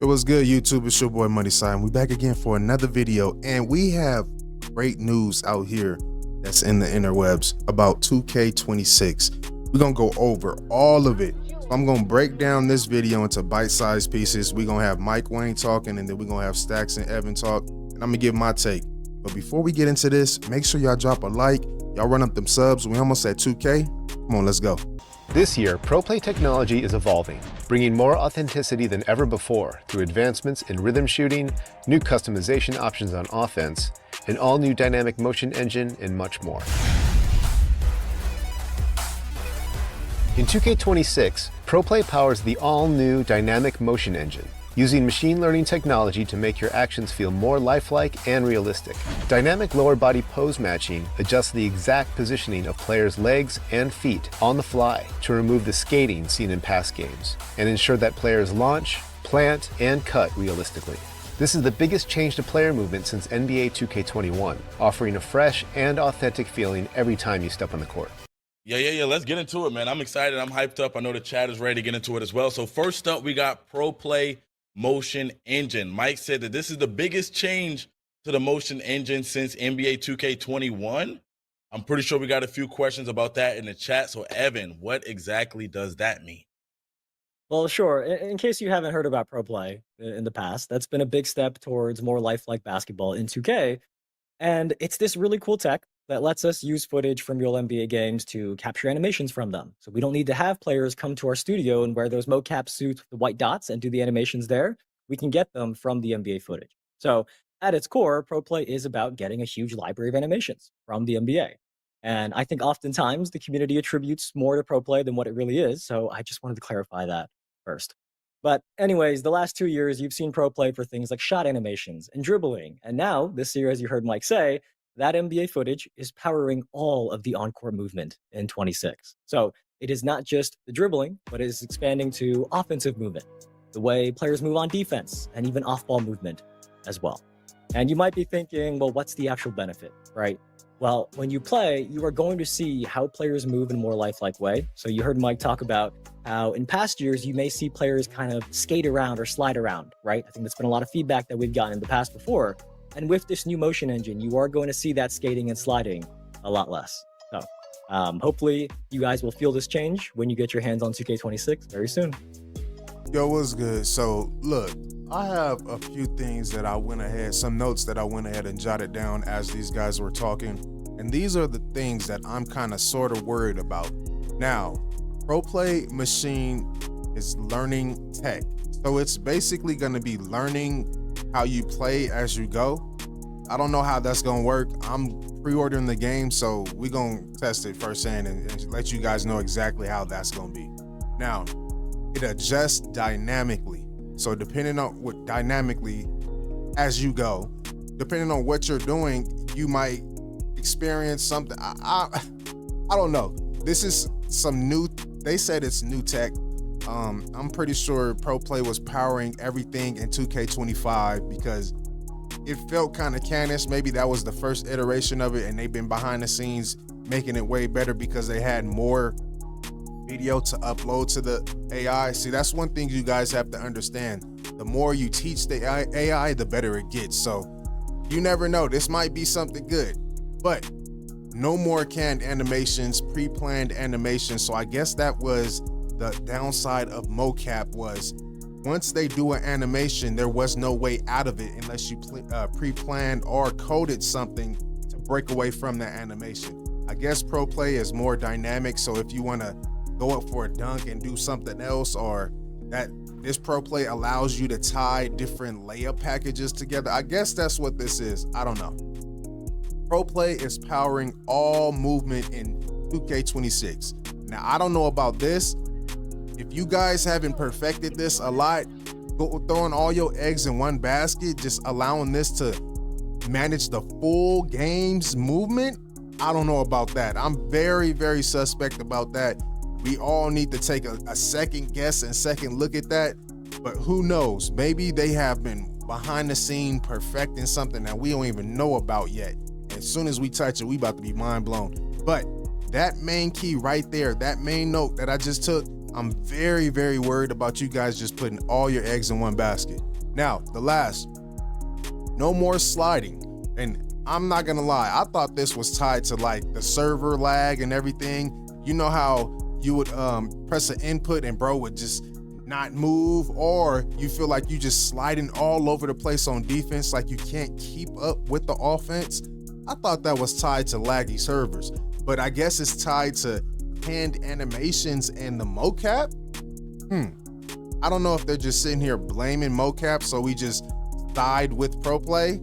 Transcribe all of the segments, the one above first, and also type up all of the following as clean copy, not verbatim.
It was good, YouTube. It's your boy Money Side. We back again for another video, and we have great news out here that's in the interwebs about 2K26. We're gonna go over all of it. So I'm gonna break down this video into bite-sized pieces. We're gonna have Mike Wayne talking, and then we're gonna have Stacks and Evan talk, and I'm gonna give my take. But before we get into this, make sure y'all drop a like, y'all run up them subs. We almost at 2K. Come on, let's go. This year, ProPlay technology is evolving, bringing more authenticity than ever before through advancements in rhythm shooting, new customization options on offense, an all-new dynamic motion engine, and much more. In 2K26, ProPlay powers the all-new dynamic motion engine, using machine learning technology to make your actions feel more lifelike and realistic. Dynamic lower body pose matching adjusts the exact positioning of players' legs and feet on the fly to remove the skating seen in past games and ensure that players launch, plant, and cut realistically. This is the biggest change to player movement since NBA 2K21, offering a fresh and authentic feeling every time you step on the court. Yeah. Let's get into it, man. I'm excited. I'm hyped up. I know the chat is ready to get into it as well. So first up, we got ProPlay motion engine. Mike said that this is the biggest change to the motion engine since NBA 2K21. I'm pretty sure we got a few questions about that in the chat. So Evan, what exactly does that mean? Well, sure. In case you haven't heard about ProPlay in the past, that's been a big step towards more lifelike basketball in 2K. And it's this really cool tech that lets us use footage from real NBA games to capture animations from them. So we don't need to have players come to our studio and wear those mocap suits with the white dots and do the animations there. We can get them from the NBA footage. So at its core, ProPlay is about getting a huge library of animations from the NBA. And I think oftentimes the community attributes more to ProPlay than what it really is. So I just wanted to clarify that first. But anyways, the last 2 years, you've seen ProPlay for things like shot animations and dribbling. And now, this year, as you heard Mike say, that NBA footage is powering all of the on-court movement in 26. So it is not just the dribbling, but it is expanding to offensive movement, the way players move on defense, and even off-ball movement as well. And you might be thinking, well, what's the actual benefit, right? Well, when you play, you are going to see how players move in a more lifelike way. So you heard Mike talk about how in past years, you may see players kind of skate around or slide around, right? I think that's been a lot of feedback that we've gotten in the past before. And with this new motion engine, you are going to see that skating and sliding a lot less. So hopefully you guys will feel this change when you get your hands on 2K26 very soon. Yo, what's good? So look, I have a few things that I went ahead, some notes that I went ahead and jotted down as these guys were talking. And these are the things that I'm kind of sort of worried about. Now, ProPlay machine is learning tech. So it's basically going to be learning how you play as you go. I don't know how that's going to work. I'm pre-ordering the game, so we're going to test it firsthand and let you guys know exactly how that's going to be. Now, it adjusts dynamically. So depending on what dynamically as you go, depending on what you're doing, you might experience something. I don't know. This is some new, they said it's new tech. I'm pretty sure ProPlay was powering everything in 2K25 because it felt kind of cannish. Maybe that was the first iteration of it and they've been behind the scenes making it way better because they had more video to upload to the AI. See, that's one thing you guys have to understand. The more you teach the AI, the better it gets. So you never know, this might be something good, but no more canned animations, pre-planned animations. So I guess that was the downside of mocap, was once they do an animation, there was no way out of it unless you pre-planned or coded something to break away from that animation. I guess ProPlay is more dynamic. So if you want to go up for a dunk and do something else, or that this ProPlay allows you to tie different layup packages together. I guess that's what this is. I don't know. ProPlay is powering all movement in 2K26. Now, I don't know about this. If you guys haven't perfected this a lot, throwing all your eggs in one basket, just allowing this to manage the full game's movement, I don't know about that. I'm very, very suspect about that. We all need to take a second guess and second look at that, but who knows? Maybe they have been behind the scene perfecting something that we don't even know about yet. As soon as we touch it, we about to be mind blown. But that main key right there, that main note that I just took, I'm very, very worried about you guys just putting all your eggs in one basket. Now, the last, no more sliding. And I'm not gonna lie, I thought this was tied to like the server lag and everything. You know how you would press an input and bro would just not move, or you feel like you just sliding all over the place on defense, like you can't keep up with the offense. I thought that was tied to laggy servers, but I guess it's tied to hand animations and the mocap. I don't know if they're just sitting here blaming mocap, so we just side with ProPlay.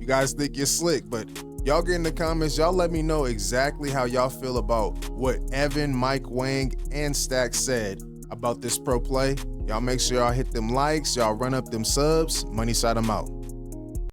You guys think you're slick, but y'all get in the comments, y'all let me know exactly how y'all feel about what Evan, Mike Wang, and Stack said about this ProPlay. Y'all make sure y'all hit them likes, y'all run up them subs. Money side, I'm out.